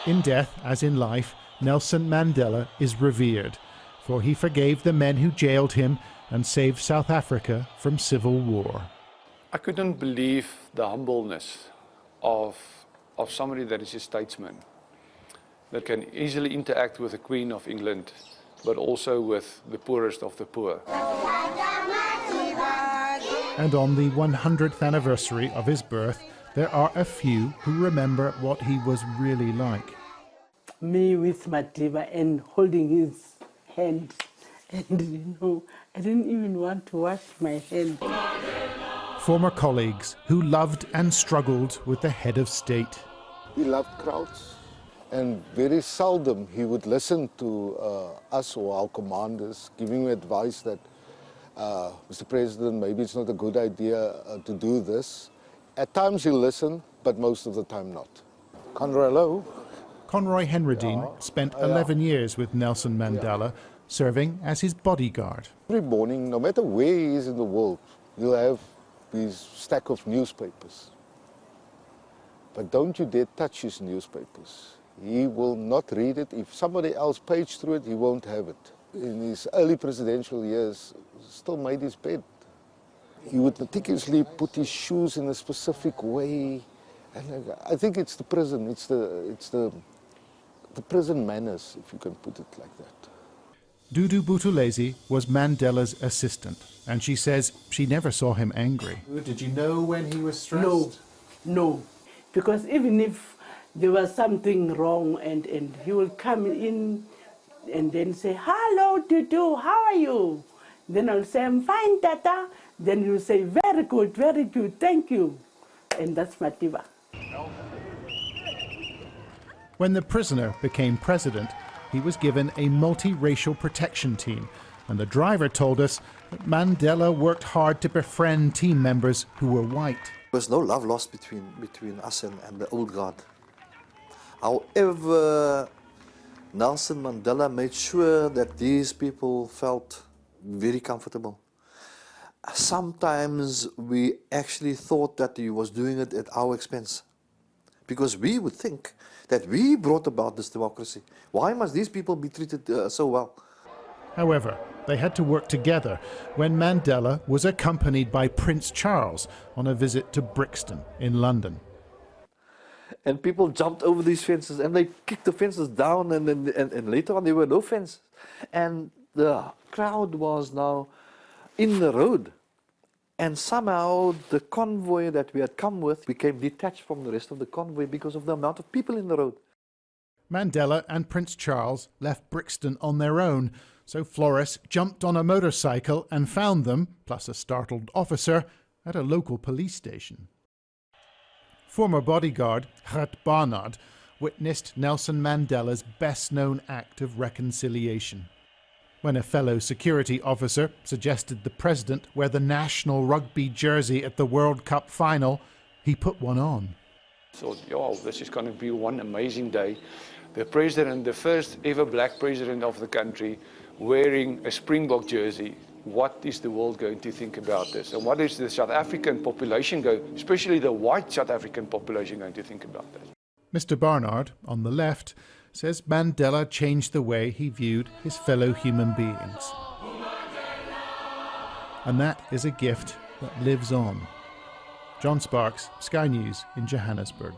In death, as in life, Nelson Mandela is revered, for he forgave the men who jailed him and saved South Africa from civil war. I couldn't believe the humbleness of somebody that is a statesman, that can easily interact with the Queen of England, but also with the poorest of the poor. And on the 100th anniversary of his birth, there are a few who remember what he was really like. Me with Madiba and holding his hand, and I didn't even want to wash my hand. Former colleagues who loved and struggled with the head of state. He loved crowds, and very seldom he would listen to us or our commanders giving advice that, Mr. President, maybe it's not a good idea to do this. At times he'll listen, but most of the time not. Conroy Henredine spent 11 years with Nelson Mandela, serving as his bodyguard. Every morning, no matter where he is in the world, he'll have his stack of newspapers. But don't you dare touch his newspapers. He will not read it. If somebody else paged through it, he won't have it. In his early presidential years, still made his bed. He would meticulously put his shoes in a specific way. And I think it's the prison, it's the prison manners, if you can put it like that. Dudu Buthelezi was Mandela's assistant, and she says she never saw him angry. Did you know when he was stressed? No, because even if there was something wrong and he will come in and then say, "Hello, Dudu, how are you?" Then I'll say, "I'm fine, Tata." Then he'll say, very good, thank you." And that's Madiba. When the prisoner became president, he was given a multiracial protection team, and the driver told us that Mandela worked hard to befriend team members who were white. There was no love lost between us and the old guard. However, Nelson Mandela made sure that these people felt very comfortable. Sometimes we actually thought that he was doing it at our expense, because we would think that we brought about this democracy. Why must these people be treated so well? However, they had to work together when Mandela was accompanied by Prince Charles on a visit to Brixton in London. And people jumped over these fences and they kicked the fences down, and later on there were no fences. And the crowd was now in the road. And somehow the convoy that we had come with became detached from the rest of the convoy because of the amount of people in the road. Mandela and Prince Charles left Brixton on their own, so Flores jumped on a motorcycle and found them, plus a startled officer, at a local police station. Former bodyguard Gert Barnard witnessed Nelson Mandela's best-known act of reconciliation. When a fellow security officer suggested the president wear the national rugby jersey at the World Cup final, he put one on. So, yeah, this is going to be one amazing day. The president, the first ever black president of the country, wearing a Springbok jersey. What is the world going to think about this? And what is the South African population especially the white South African population, going to think about this? Mr. Barnard, on the left, says Mandela changed the way he viewed his fellow human beings. And that is a gift that lives on. John Sparks, Sky News in Johannesburg.